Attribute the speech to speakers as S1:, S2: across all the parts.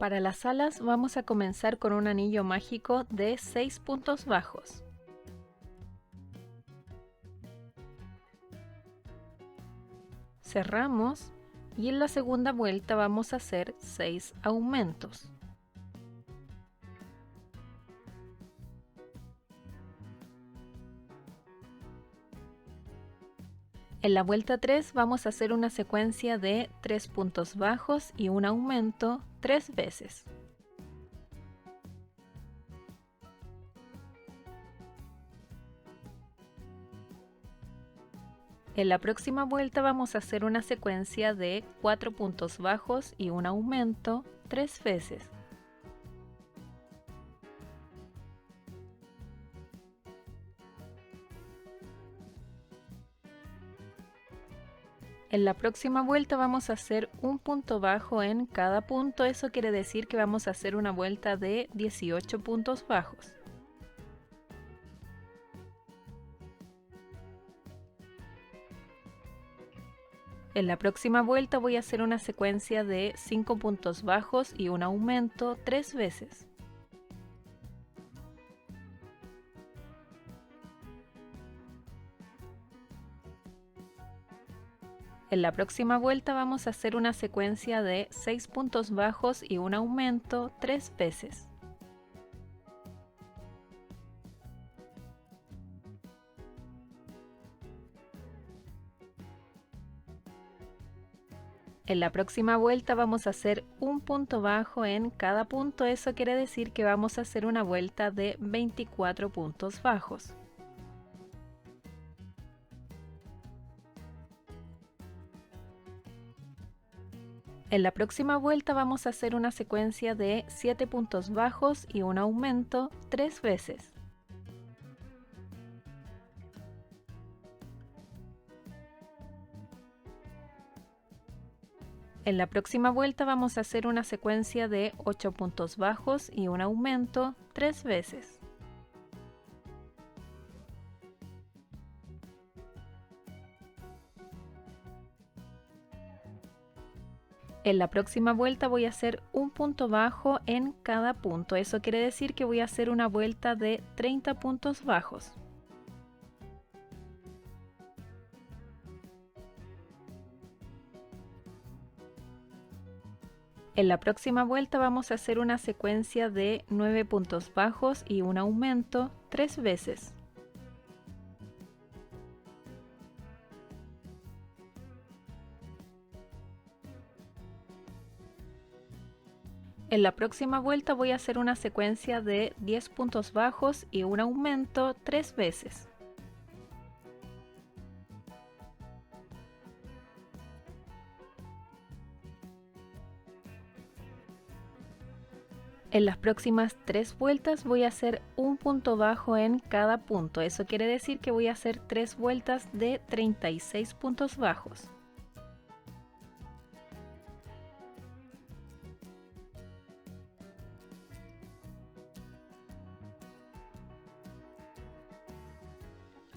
S1: Para las alas vamos a comenzar con un anillo mágico de 6 puntos bajos. Cerramos y en la segunda vuelta vamos a hacer 6 aumentos. En la vuelta 3 vamos a hacer una secuencia de 3 puntos bajos y un aumento 3 veces. En la próxima vuelta vamos a hacer una secuencia de 4 puntos bajos y un aumento 3 veces. En la próxima vuelta vamos a hacer un punto bajo en cada punto, eso quiere decir que vamos a hacer una vuelta de 18 puntos bajos. En la próxima vuelta voy a hacer una secuencia de 5 puntos bajos y un aumento 3 veces. En la próxima vuelta vamos a hacer una secuencia de 6 puntos bajos y un aumento 3 veces. En la próxima vuelta vamos a hacer un punto bajo en cada punto, eso quiere decir que vamos a hacer una vuelta de 24 puntos bajos. En la próxima vuelta vamos a hacer una secuencia de 7 puntos bajos y un aumento 3 veces. En la próxima vuelta vamos a hacer una secuencia de 8 puntos bajos y un aumento 3 veces. En la próxima vuelta voy a hacer un punto bajo en cada punto, eso quiere decir que voy a hacer una vuelta de 30 puntos bajos. En la próxima vuelta vamos a hacer una secuencia de 9 puntos bajos y un aumento 3 veces. En la próxima vuelta voy a hacer una secuencia de 10 puntos bajos y un aumento 3 veces. En las próximas 3 vueltas voy a hacer un punto bajo en cada punto, eso quiere decir que voy a hacer 3 vueltas de 36 puntos bajos.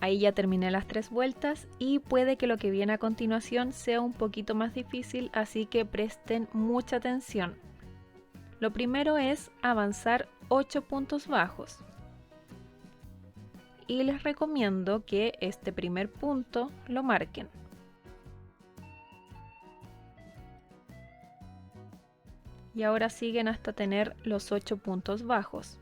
S1: Ahí ya terminé las 3 vueltas y puede que lo que viene a continuación sea un poquito más difícil, así que presten mucha atención. Lo primero es avanzar 8 puntos bajos. Y les recomiendo que este primer punto lo marquen. Y ahora siguen hasta tener los 8 puntos bajos.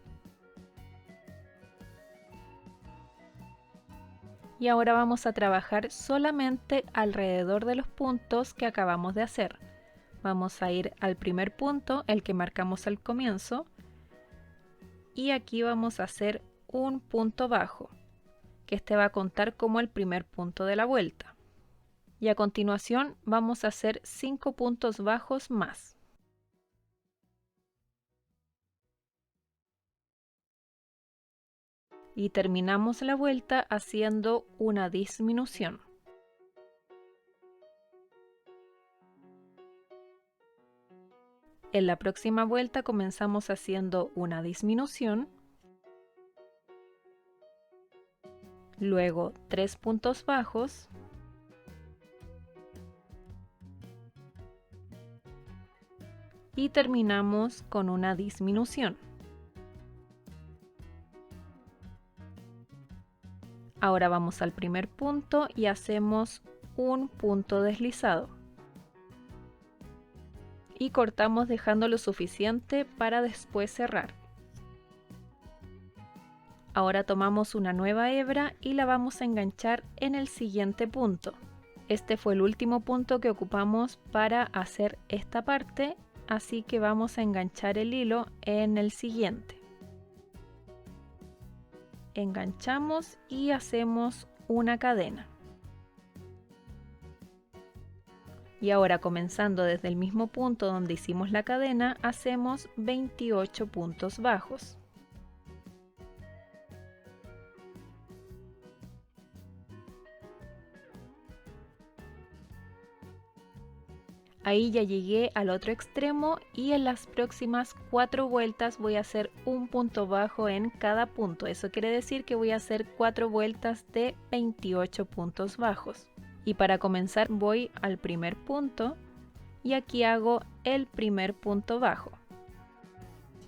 S1: Y ahora vamos a trabajar solamente alrededor de los puntos que acabamos de hacer. Vamos a ir al primer punto, el que marcamos al comienzo, y aquí vamos a hacer un punto bajo, que este va a contar como el primer punto de la vuelta. Y a continuación vamos a hacer 5 puntos bajos más. Y terminamos la vuelta haciendo una disminución. En la próxima vuelta comenzamos haciendo una disminución, luego 3 puntos bajos, y terminamos con una disminución. Ahora vamos al primer punto y hacemos un punto deslizado. Y cortamos dejando lo suficiente para después cerrar. Ahora tomamos una nueva hebra y la vamos a enganchar en el siguiente punto. Este fue el último punto que ocupamos para hacer esta parte, así que vamos a enganchar el hilo en el siguiente. Enganchamos y hacemos una cadena. Y ahora, comenzando desde el mismo punto donde hicimos la cadena, hacemos 28 puntos bajos. Ahí ya llegué al otro extremo y en las próximas 4 vueltas voy a hacer un punto bajo en cada punto. Eso quiere decir que voy a hacer 4 vueltas de 28 puntos bajos. Y para comenzar voy al primer punto y aquí hago el primer punto bajo.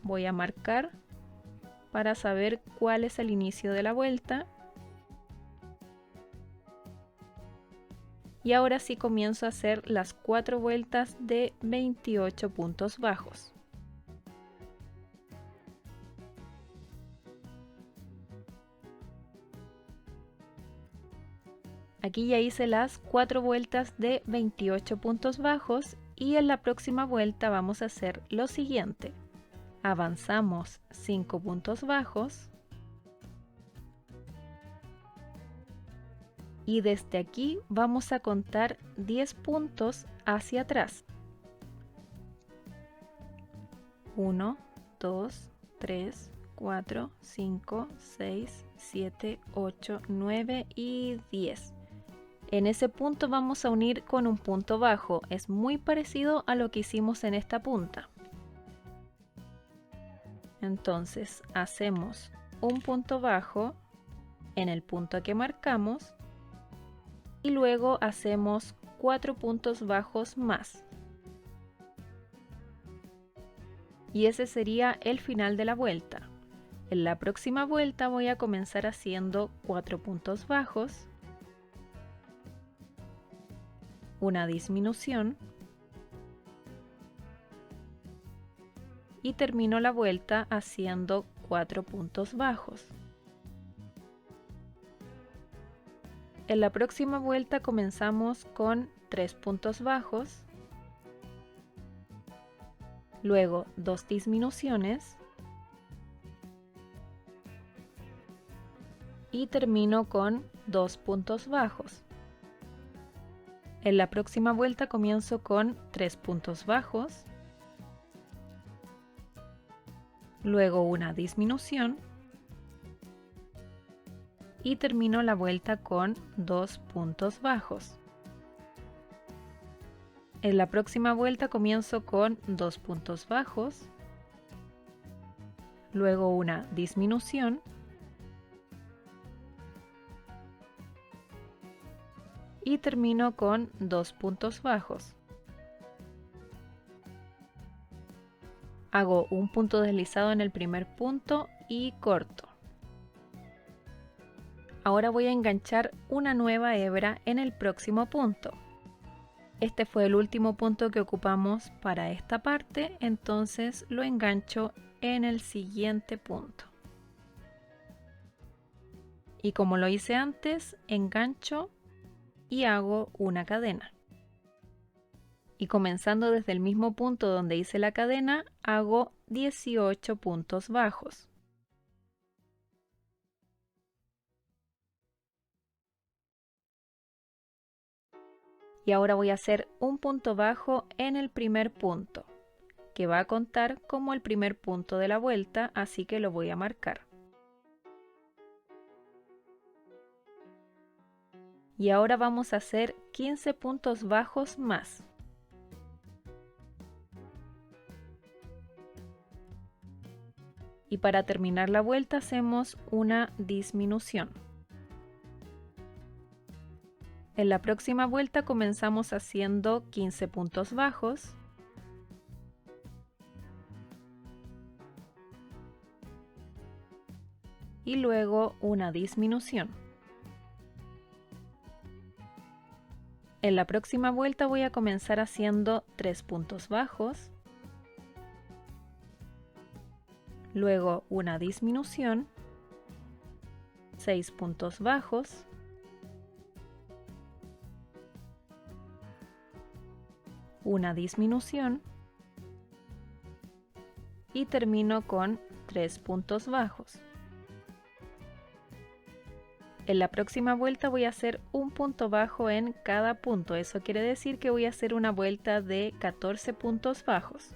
S1: Voy a marcar para saber cuál es el inicio de la vuelta. Y ahora sí comienzo a hacer las 4 vueltas de 28 puntos bajos. Aquí ya hice las 4 vueltas de 28 puntos bajos y en la próxima vuelta vamos a hacer lo siguiente. Avanzamos 5 puntos bajos. Y desde aquí vamos a contar 10 puntos hacia atrás. 1, 2, 3, 4, 5, 6, 7, 8, 9 y 10. En ese punto vamos a unir con un punto bajo. Es muy parecido a lo que hicimos en esta punta. Entonces hacemos un punto bajo en el punto que marcamos. Y luego hacemos 4 puntos bajos más. Y ese sería el final de la vuelta. En la próxima vuelta voy a comenzar haciendo 4 puntos bajos, una disminución y termino la vuelta haciendo 4 puntos bajos. En la próxima vuelta comenzamos con 3 puntos bajos, luego 2 disminuciones y termino con 2 puntos bajos. En la próxima vuelta comienzo con 3 puntos bajos, luego una disminución y termino la vuelta con 2 puntos bajos. En la próxima vuelta comienzo con 2 puntos bajos, luego una disminución y termino con 2 puntos bajos. Hago un punto deslizado en el primer punto y corto. Ahora voy a enganchar una nueva hebra en el próximo punto. Este fue el último punto que ocupamos para esta parte, entonces lo engancho en el siguiente punto. Y como lo hice antes, engancho y hago una cadena. Y comenzando desde el mismo punto donde hice la cadena, hago 18 puntos bajos. Y ahora voy a hacer un punto bajo en el primer punto, que va a contar como el primer punto de la vuelta, así que lo voy a marcar. Y ahora vamos a hacer 15 puntos bajos más. Y para terminar la vuelta hacemos una disminución. En la próxima vuelta comenzamos haciendo 15 puntos bajos, y luego una disminución. En la próxima vuelta voy a comenzar haciendo 3 puntos bajos, luego una disminución, 6 puntos bajos, una disminución y termino con 3 puntos bajos. En la próxima vuelta voy a hacer un punto bajo en cada punto, eso quiere decir que voy a hacer una vuelta de 14 puntos bajos.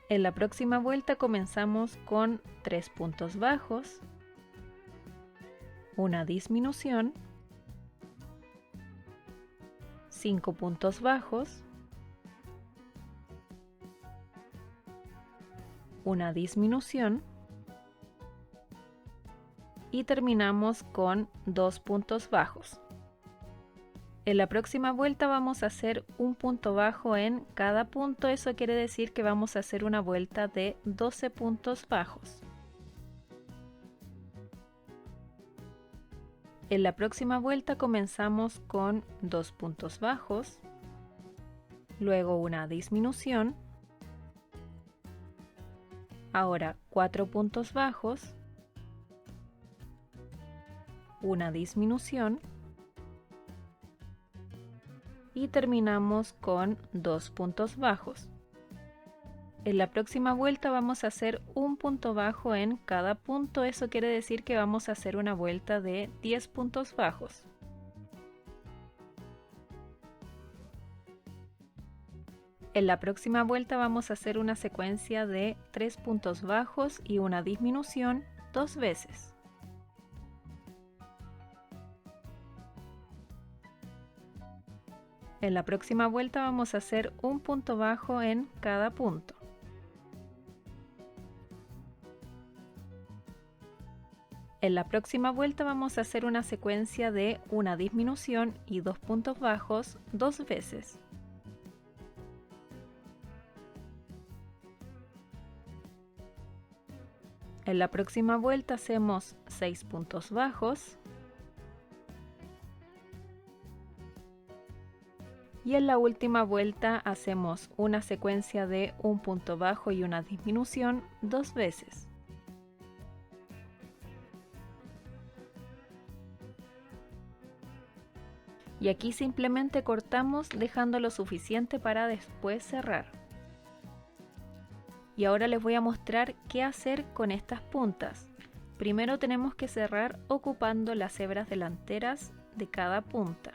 S1: En la próxima vuelta comenzamos con 3 puntos bajos, una disminución, 5 puntos bajos, una disminución y terminamos con 2 puntos bajos. En la próxima vuelta vamos a hacer un punto bajo en cada punto, eso quiere decir que vamos a hacer una vuelta de 12 puntos bajos. En la próxima vuelta comenzamos con 2 puntos bajos, luego una disminución, ahora 4 puntos bajos, una disminución y terminamos con 2 puntos bajos. En la próxima vuelta vamos a hacer un punto bajo en cada punto, eso quiere decir que vamos a hacer una vuelta de 10 puntos bajos. En la próxima vuelta vamos a hacer una secuencia de 3 puntos bajos y una disminución 2 veces. En la próxima vuelta vamos a hacer un punto bajo en cada punto. En la próxima vuelta vamos a hacer una secuencia de una disminución y 2 puntos bajos 2 veces. En la próxima vuelta hacemos 6 puntos bajos. Y en la última vuelta hacemos una secuencia de un punto bajo y una disminución 2 veces. Y aquí simplemente cortamos dejando lo suficiente para después cerrar. Y ahora les voy a mostrar qué hacer con estas puntas. Primero tenemos que cerrar ocupando las hebras delanteras de cada punta.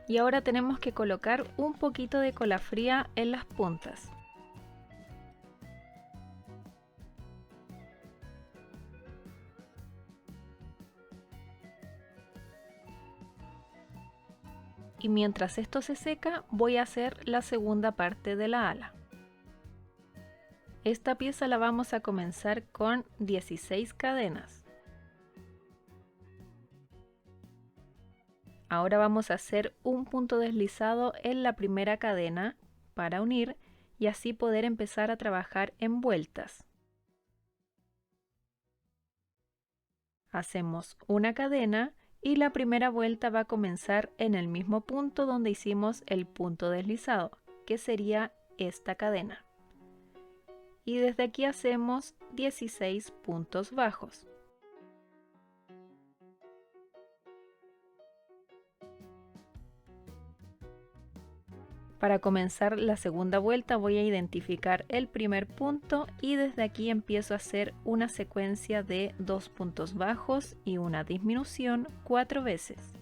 S1: Y ahora tenemos que colocar un poquito de cola fría en las puntas. Y mientras esto se seca, voy a hacer la segunda parte de la ala. Esta pieza la vamos a comenzar con 16 cadenas. Ahora vamos a hacer un punto deslizado en la primera cadena para unir y así poder empezar a trabajar en vueltas. Hacemos una cadena y la primera vuelta va a comenzar en el mismo punto donde hicimos el punto deslizado, que sería esta cadena. Y desde aquí hacemos 16 puntos bajos. Para comenzar la segunda vuelta voy a identificar el primer punto y desde aquí empiezo a hacer una secuencia de 2 puntos bajos y una disminución 4 veces.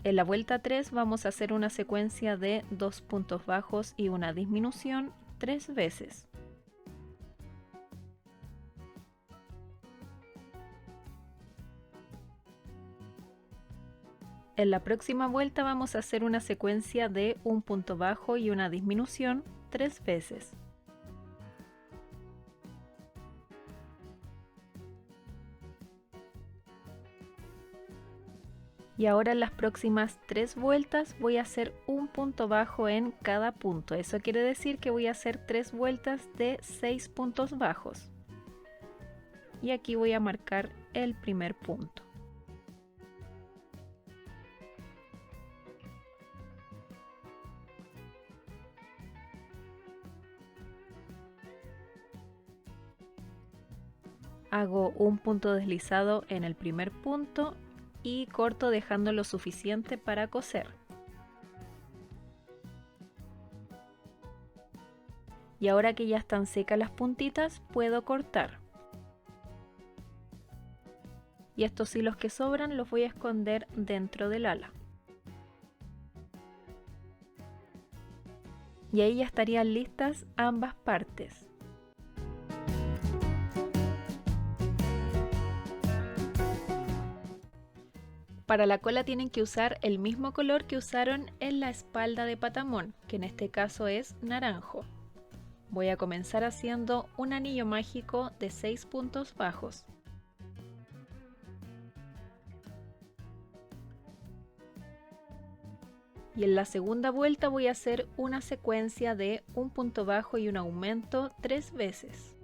S1: En la vuelta 3 vamos a hacer una secuencia de 2 puntos bajos y una disminución 3 veces. En la próxima vuelta vamos a hacer una secuencia de un punto bajo y una disminución 3 veces. Y ahora en las próximas 3 vueltas voy a hacer un punto bajo en cada punto. Eso quiere decir que voy a hacer 3 vueltas de 6 puntos bajos. Y aquí voy a marcar el primer punto. Hago un punto deslizado en el primer punto y corto dejando lo suficiente para coser. Y ahora que ya están secas las puntitas, puedo cortar. Y estos hilos que sobran los voy a esconder dentro del ala. Y ahí ya estarían listas ambas partes. Para la cola tienen que usar el mismo color que usaron en la espalda de Patamón, que en este caso es naranjo. Voy a comenzar haciendo un anillo mágico de 6 puntos bajos. Y en la segunda vuelta voy a hacer una secuencia de un punto bajo y un aumento 3 veces.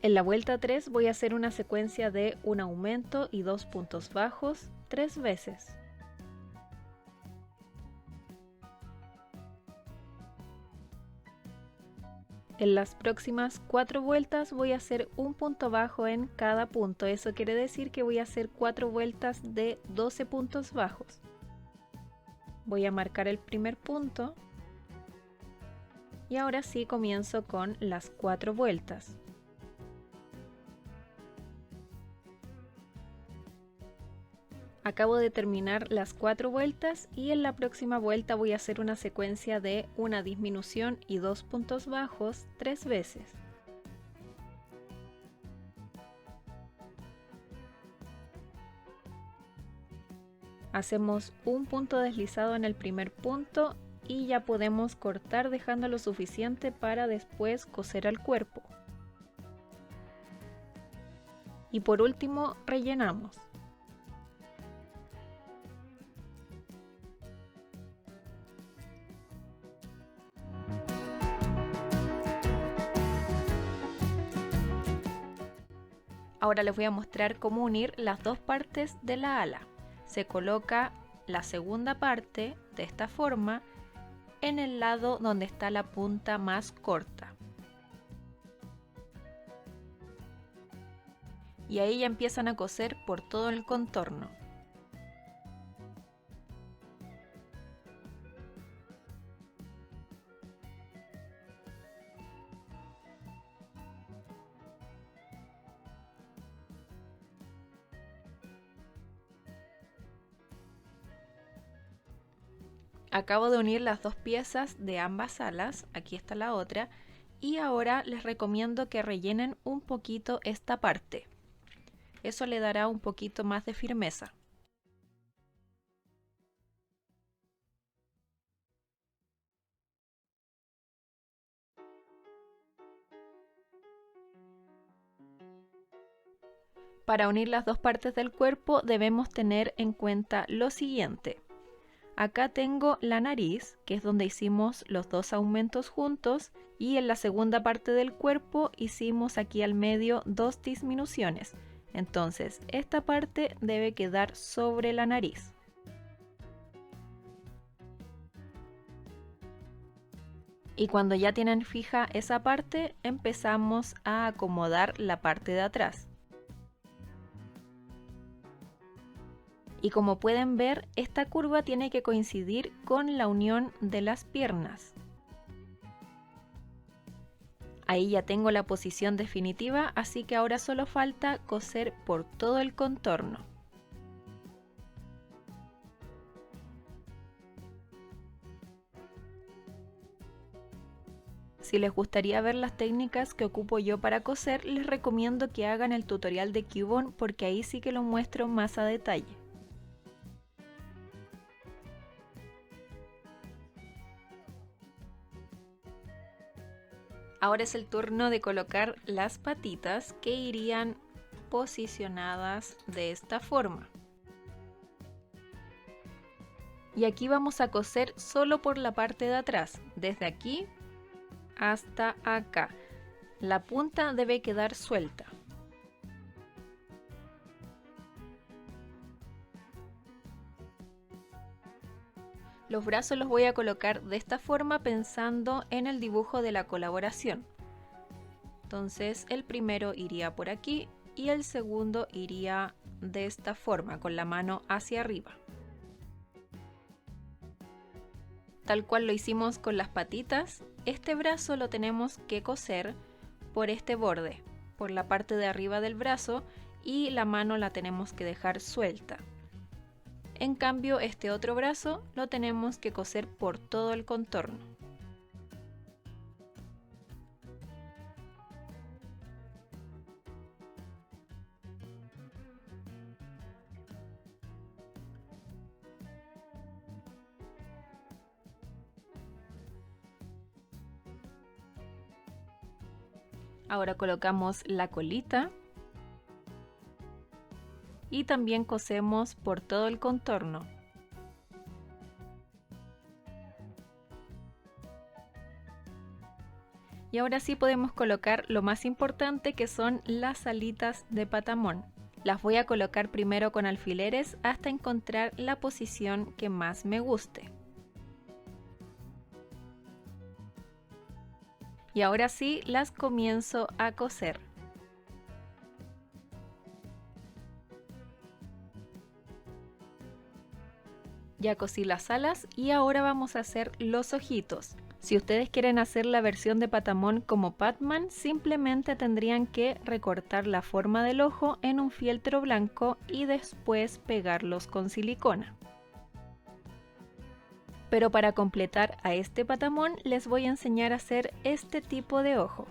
S1: En la vuelta 3 voy a hacer una secuencia de un aumento y 2 puntos bajos 3 veces. En las próximas 4 vueltas voy a hacer un punto bajo en cada punto. Eso quiere decir que voy a hacer 4 vueltas de 12 puntos bajos. Voy a marcar el primer punto. Y ahora sí comienzo con las 4 vueltas. Acabo de terminar las 4 vueltas y en la próxima vuelta voy a hacer una secuencia de una disminución y 2 puntos bajos 3 veces. Hacemos un punto deslizado en el primer punto y ya podemos cortar dejando lo suficiente para después coser al cuerpo. Y por último rellenamos. Ahora les voy a mostrar cómo unir las dos partes de la ala. Se coloca la segunda parte de esta forma en el lado donde está la punta más corta. Y ahí ya empiezan a coser por todo el contorno. Acabo de unir las dos piezas de ambas alas, aquí está la otra, y ahora les recomiendo que rellenen un poquito esta parte. Eso le dará un poquito más de firmeza. Para unir las dos partes del cuerpo debemos tener en cuenta lo siguiente. Acá tengo la nariz, que es donde hicimos los dos aumentos juntos, y en la segunda parte del cuerpo hicimos aquí al medio 2 disminuciones. Entonces, esta parte debe quedar sobre la nariz. Y cuando ya tienen fija esa parte, empezamos a acomodar la parte de atrás. Y como pueden ver, esta curva tiene que coincidir con la unión de las piernas. Ahí ya tengo la posición definitiva, así que ahora solo falta coser por todo el contorno. Si les gustaría ver las técnicas que ocupo yo para coser, les recomiendo que hagan el tutorial de Cubon porque ahí sí que lo muestro más a detalle. Ahora es el turno de colocar las patitas que irían posicionadas de esta forma. Y aquí vamos a coser solo por la parte de atrás, desde aquí hasta acá. La punta debe quedar suelta. Los brazos los voy a colocar de esta forma pensando en el dibujo de la colaboración. Entonces el primero iría por aquí y el segundo iría de esta forma, con la mano hacia arriba. Tal cual lo hicimos con las patitas, este brazo lo tenemos que coser por este borde, por la parte de arriba del brazo, y la mano la tenemos que dejar suelta. En cambio, este otro brazo lo tenemos que coser por todo el contorno. Ahora colocamos la colita y también cosemos por todo el contorno. Y ahora sí podemos colocar lo más importante, que son las alitas de patamón. Las voy a colocar primero con alfileres hasta encontrar la posición que más me guste. Y ahora sí las comienzo a coser. Ya cosí las alas y ahora vamos a hacer los ojitos. Si ustedes quieren hacer la versión de patamón como Patman, simplemente tendrían que recortar la forma del ojo en un fieltro blanco y después pegarlos con silicona. Pero para completar a este patamón les voy a enseñar a hacer este tipo de ojo.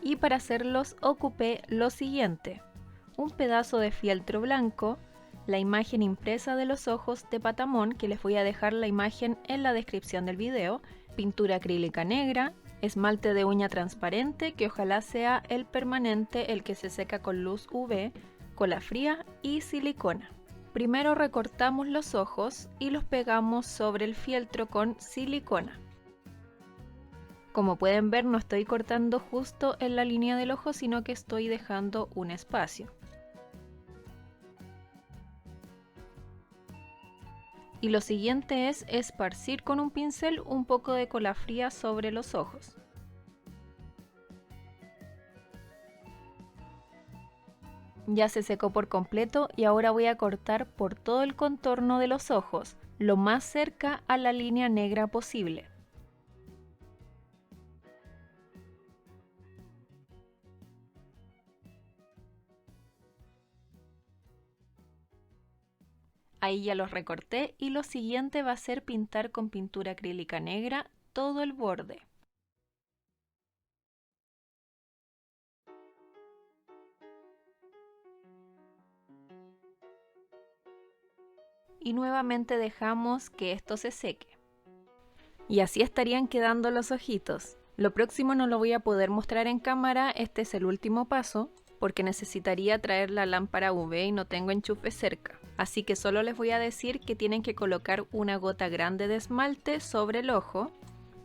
S1: Y para hacerlos ocupé lo siguiente: un pedazo de fieltro blanco, la imagen impresa de los ojos de patamón, que les voy a dejar la imagen en la descripción del video, pintura acrílica negra, esmalte de uña transparente, que ojalá sea el permanente, el que se seca con luz UV, cola fría y silicona. Primero recortamos los ojos y los pegamos sobre el fieltro con silicona. Como pueden ver, no estoy cortando justo en la línea del ojo, sino que estoy dejando un espacio. Y lo siguiente es esparcir con un pincel un poco de cola fría sobre los ojos. Ya se secó por completo y ahora voy a cortar por todo el contorno de los ojos, lo más cerca a la línea negra posible. Ahí ya los recorté y lo siguiente va a ser pintar con pintura acrílica negra todo el borde. Y nuevamente dejamos que esto se seque. Y así estarían quedando los ojitos. Lo próximo no lo voy a poder mostrar en cámara, este es el último paso, porque necesitaría traer la lámpara UV y no tengo enchufe cerca. Así que solo les voy a decir que tienen que colocar una gota grande de esmalte sobre el ojo,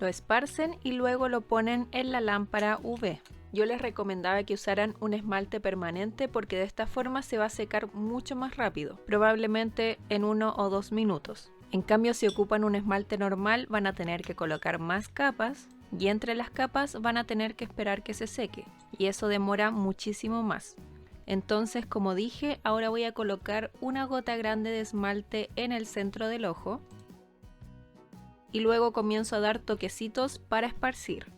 S1: lo esparcen y luego lo ponen en la lámpara UV. Yo les recomendaba que usaran un esmalte permanente porque de esta forma se va a secar mucho más rápido, probablemente en 1 o 2 minutos. En cambio, si ocupan un esmalte normal van a tener que colocar más capas y entre las capas van a tener que esperar que se seque y eso demora muchísimo más. Entonces, como dije, ahora voy a colocar una gota grande de esmalte en el centro del ojo y luego comienzo a dar toquecitos para esparcir.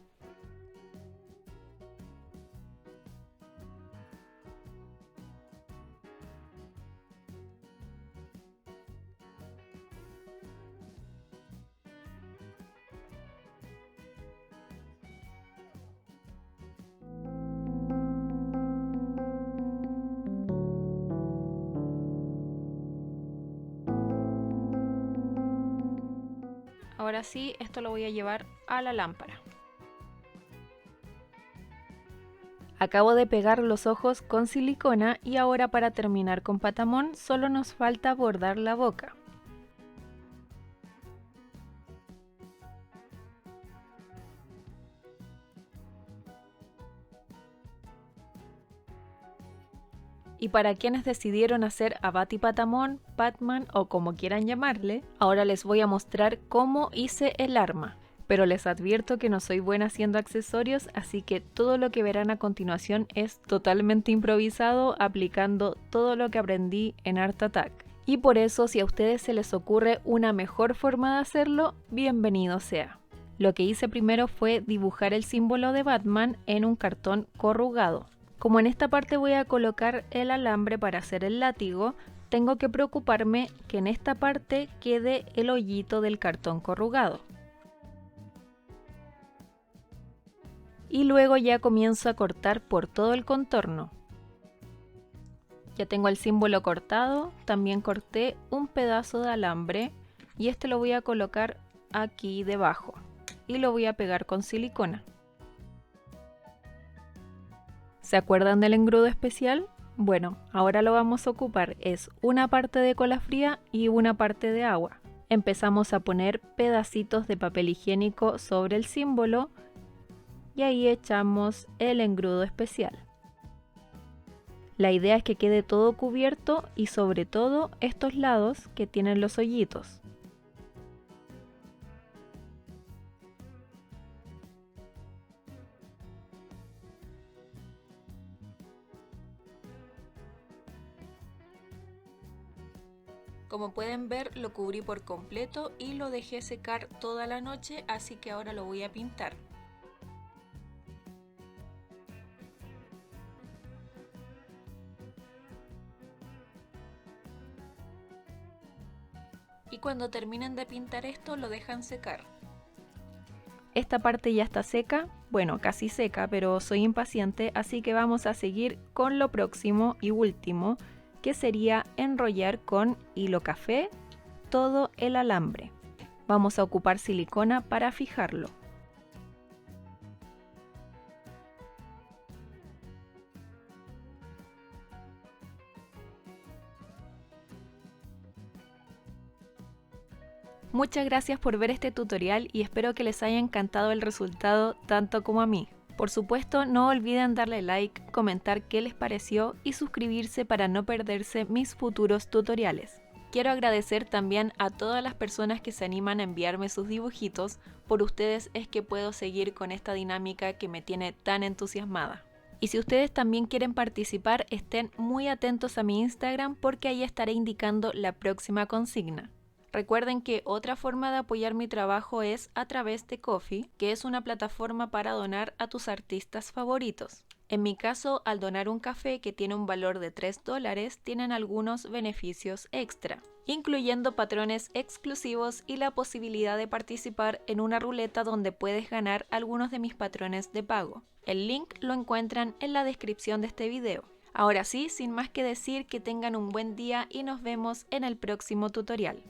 S1: Ahora sí, esto lo voy a llevar a la lámpara. Acabo de pegar los ojos con silicona y ahora para terminar con Patamon solo nos falta bordar la boca. Y para quienes decidieron hacer a Bat Patamon, Batman o como quieran llamarle, ahora les voy a mostrar cómo hice el arma. Pero les advierto que no soy buena haciendo accesorios, así que todo lo que verán a continuación es totalmente improvisado, aplicando todo lo que aprendí en Art Attack. Y por eso, si a ustedes se les ocurre una mejor forma de hacerlo, bienvenido sea. Lo que hice primero fue dibujar el símbolo de Batman en un cartón corrugado. Como en esta parte voy a colocar el alambre para hacer el látigo, tengo que preocuparme que en esta parte quede el hoyito del cartón corrugado. Y luego ya comienzo a cortar por todo el contorno. Ya tengo el símbolo cortado, también corté un pedazo de alambre y este lo voy a colocar aquí debajo y lo voy a pegar con silicona. ¿Se acuerdan del engrudo especial? Bueno, ahora lo vamos a ocupar, es una parte de cola fría y una parte de agua. Empezamos a poner pedacitos de papel higiénico sobre el símbolo y ahí echamos el engrudo especial. La idea es que quede todo cubierto y sobre todo estos lados que tienen los hoyitos. Como pueden ver, lo cubrí por completo y lo dejé secar toda la noche, así que ahora lo voy a pintar. Y cuando terminen de pintar esto, lo dejan secar. Esta parte ya está seca, bueno, casi seca, pero soy impaciente, así que vamos a seguir con lo próximo y último, que sería enrollar con hilo café todo el alambre. Vamos a ocupar silicona para fijarlo. Muchas gracias por ver este tutorial y espero que les haya encantado el resultado tanto como a mí. Por supuesto, no olviden darle like, comentar qué les pareció y suscribirse para no perderse mis futuros tutoriales. Quiero agradecer también a todas las personas que se animan a enviarme sus dibujitos, por ustedes es que puedo seguir con esta dinámica que me tiene tan entusiasmada. Y si ustedes también quieren participar, estén muy atentos a mi Instagram porque ahí estaré indicando la próxima consigna. Recuerden que otra forma de apoyar mi trabajo es a través de Ko-fi, que es una plataforma para donar a tus artistas favoritos. En mi caso, al donar un café que tiene un valor de $3, tienen algunos beneficios extra, incluyendo patrones exclusivos y la posibilidad de participar en una ruleta donde puedes ganar algunos de mis patrones de pago. El link lo encuentran en la descripción de este video. Ahora sí, sin más que decir, que tengan un buen día y nos vemos en el próximo tutorial.